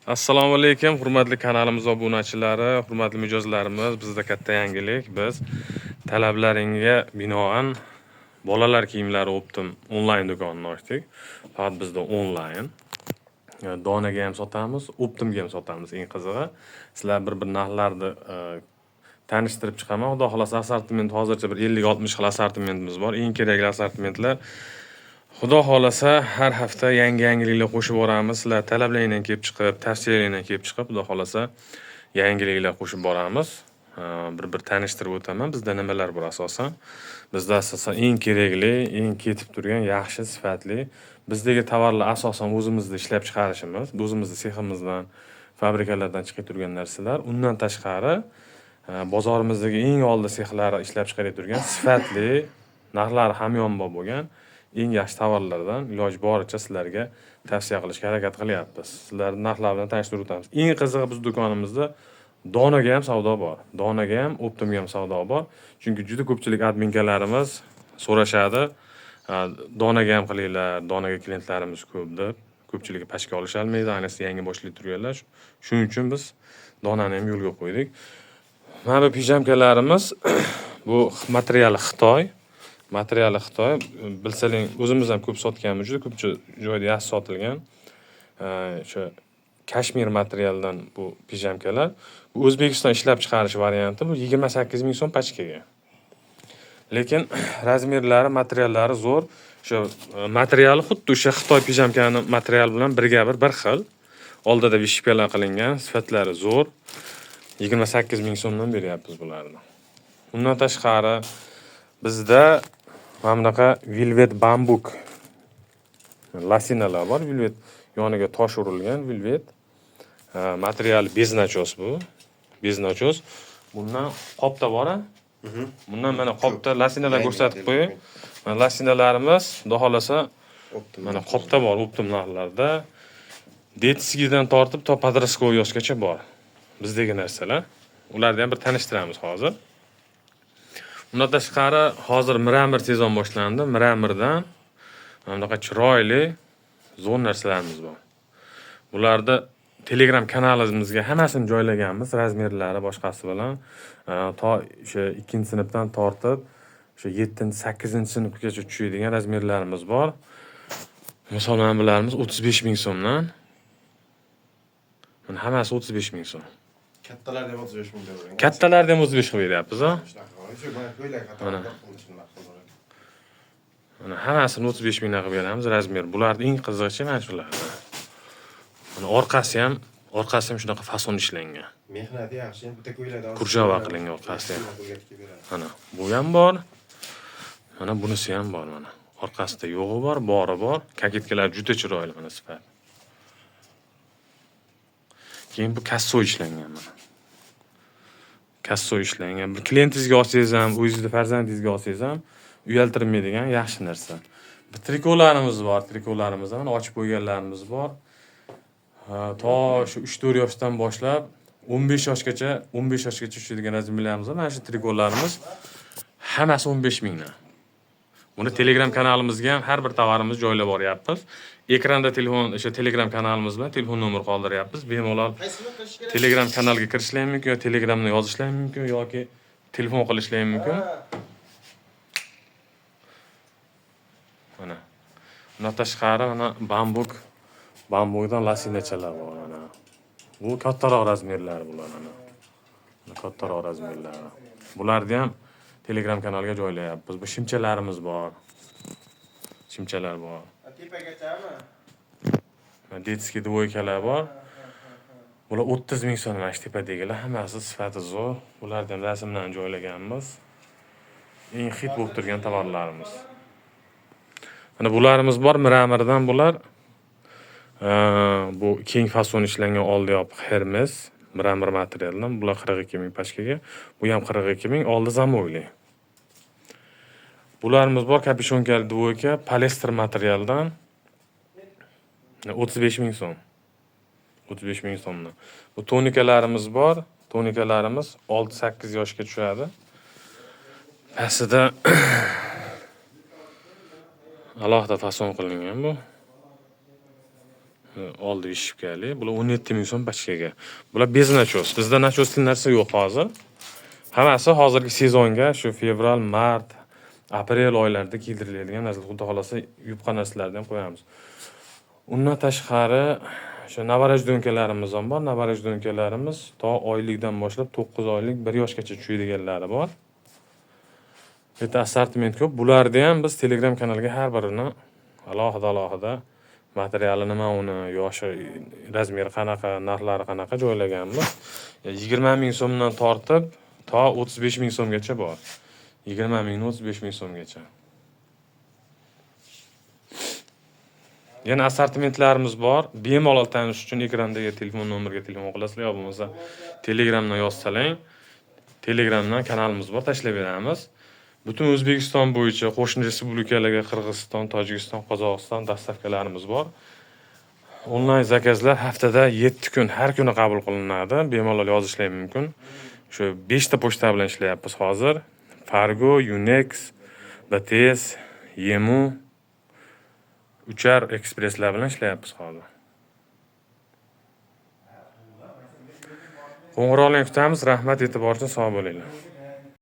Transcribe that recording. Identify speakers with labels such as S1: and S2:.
S1: Assalomu alaykum, hurmatli kanalimiz obunachilari, hurmatli mijozlarimiz. Bizda katta yangilik. Biz talablaringga binoan bolalar kiyimlari optim onlayn do'konini ochdik. Faqat bizda onlayn. Donaga ham sotamiz, optimga ham sotamiz. Eng qizig'i, sizlar bir narxlarni tanishtirib chiqaman. Xudo xolasa assortiment hozircha bir 50-60 xil assortimentimiz bor. Eng kerakli assortimentlar. Xudo xolasa har hafta yangiliklar qo'shib boramiz. Sizlar talablaringdan kelib chiqib, tavsiyalaringdan kelib chiqib, xudo xolasa yangiliklar qo'shib boramiz. Bir tanishtirib o'taman. Bizda nimalar bor asosan? Bizda asosan eng kerakli, eng ketib turgan, yaxshi, sifatli bizdagi tovarlar asosan o'zimizda ishlab chiqarishimiz, o'zimizning seximizdan, fabrikalardan chiqib turgan narsalar. Undan tashqari bozorimizdagi eng oldi sexlari ishlab chiqarib turgan sifatli, narxlari hamyonbop bo'lgan eng yaxshi tovarlardan iloji boricha sizlarga tavsiya qilishga harakat qilyapmiz. Sizlarni narxlar bilan tanishtirib o'tamiz. Eng qizig'i biz do'konimizda donaga ham savdo bor. Donaga ham, optimga ham savdo bor. Chunki juda ko'pchilik adminkalarimiz so'rashadi. Donaga ham qilinglar, donaga klientlarimiz ko'p deb. Ko'pchiligi pashka olisha olmaydi, ayniqsa yangi boshlayib turganlar. Shuning uchun biz donani ham yo'lga qo'ydik. Mana bu pijamkalarimiz bu materiali Xitoy. Bilsalaring, o'zimiz ham ko'p sotganmiz, juda ko'p joyda yaxshi sotilgan. O'sha kashmir materialdan bu pijamkalar. Bu O'zbekiston ishlab chiqarish varianti. Bu 28 ming so'm pachkaga. Lekin razmerlari, materiallari zo'r. O'sha materiali xuddi o'sha Xitoy pijamkani materiali bilan bir xil. Oldida vishkalar qilingan, sifatlari zo'r. 28 ming so'mdan beryapmiz bularni. Undan tashqari bizda mana bunaqa velvet bambuk lasinalar bor. Velvet yoniga tosh urilgan velvet. Materiali bez nachos bu. Bez nachos. Bundan qopda bor-a? Bundan mana qopda lasinalar ko'rsatib qo'ying. Mana lasinalarimiz, xudo xolasa, mana qopda bor optim narxlarda. Detskidan tortib to podroskovoygacha bor. Bizdagi narsalar. Ularni ham bir tanishtiramiz hozir. Undan tashqari hozir Miramir sezon boshlandi. Miramirdan mana bunaqa chiroyli zo'r narsalarimiz bor. Bularni Telegram kanalimizga hammasini joylaganmiz, razmerlari boshqasi bilan. To o'sha 2-sinfdan tortib o'sha 7-8-sinfgacha tushadigan razmerlarimiz bor. Misol mana bularimiz 35 ming so'mdan. Mana hammasi 35 ming so'm.
S2: Kattalar ham 35 ming beraveramiz.
S1: Kattalarni ham 35 qilib beryapmiz, ha? Mana hammasini 35 mingdan qilib beramiz razmer. Bularning eng qizig'ichi mana shular. Mana orqasi ham shunaqa fason ishlangan.
S2: Mehnati yaxshi, bitta ko'ylakda
S1: Kurjava qilingan orqasi ham. Mana bu ham bor. Mana bunisi ham bor mana. Orqasida yo'g'i bor, bori bor. Kaketkalar juda chiroyli mana sifat. Keyin bu kasso ishlangan mana. Kasso ishlangan. Bir klientingizga olsangiz ham, o'zingizning farzandingizga olsangiz ham uyaltirmaydigan yaxshi narsa. Bir trikolarimiz bor. Trikolarimizni mana ochib qo'yganlarimiz bor. To shu 3-4 yoshdan boshlab 15 yoshgacha tushadigan razmerlarimiz bor. Mana shu trikolarimiz hammasi 15 mingdan. Buni Telegram kanalimizga ham har bir tovarimiz joylab boryapmiz. Ekranda o'sha Telegram kanalimiz bilan telefon nomer qoldiryapmiz. Bemalol Telegram kanalga kirishlar mumkin, yo Telegramdan yozishlar mumkin yoki telefon qilishlar mumkin. Mana. Bundan tashqari mana bambukdan lasinachalar bor mana. Bu kattaroq razmerlari bular mana. Kattaroq razmerlari. Bularni ham Telegram kanalga joylayapmiz. Bu shimchalarimiz bor. Shimchalar bor.
S2: Tepagachami?
S1: Detskiy dvoykalar bor. Bular 30 ming so'm mana shu tepadagilar, hammasi sifati zo'r. Bularni ham rasmdan joylaganmiz. Eng xit bo'lib turgan tovarlarimiz. Mana bularimiz bor, Miramirdan bular. Bu keng fason ishlangan oldi yopiq Hermes, Miramir materialdan. Bular 42 ming pashkaga. Bu ham 42 ming, oldi zamovli. Bularimiz bor, kapishyonkali dvoyka, poliester materialdan 35 ming so'm. 35 ming so'mdan. Bu tonikalarimiz bor. Tonikalarimiz 6-8 yoshga tushadi. Pastida alohida fason qilingan bu. oldi ishibgalik. Bular 17 ming so'm pachkaga. Bular bez nachos. Bizda nachos degan narsa yo'q hozir. Hammasi hozirgi sezonga, shu fevral, mart, aprel oylarida kiydiriladigan narsa. Xudo xolasa yupqa narsalardan ham qo'yamiz. Undan tashqari o'sha navaraj do'nkalarimiz ham bor. Navaraj do'nkalarimiz to oylikdan boshlab 9 oylik 1 yoshgacha tushadiganlari bor. Bitta assortiment ko'p. Bularni ham biz Telegram kanaliga har birini alohida materiali nima, uni yoshi, razmeri qanaqa, narxlari qanaqa joylaganmiz. 20 ming so'mdan tortib to 35 ming so'mgacha bor. 20 mingdan 35 ming so'mgacha. Yana assortimentlarimiz bor. Bemalol tanish uchun ekrandagi telefon nomeriga telefon qilasizlar, yo bo'lmasa Telegramdan yozsalang, Telegramdan kanalimiz bor, tashlab beramiz. Butun O'zbekiston bo'yicha qo'shni respublikalarga Qirg'iziston, Tojikiston, Qozog'iston dastavkalarimiz bor. Onlayn zakazlar haftada 7 kun, har kuni qabul qilinadi. Bemalol yozishlar mumkin. Shu 5 ta pochta bilan ishlayapmiz hozir. Fargo, Unex, BTS, Yemu, Uchar ekspresslar bilan ishlayapmiz hozir. Qo'ng'iroqlarni kutamiz. Rahmat, e'tibor uchun sog' bo'linglar.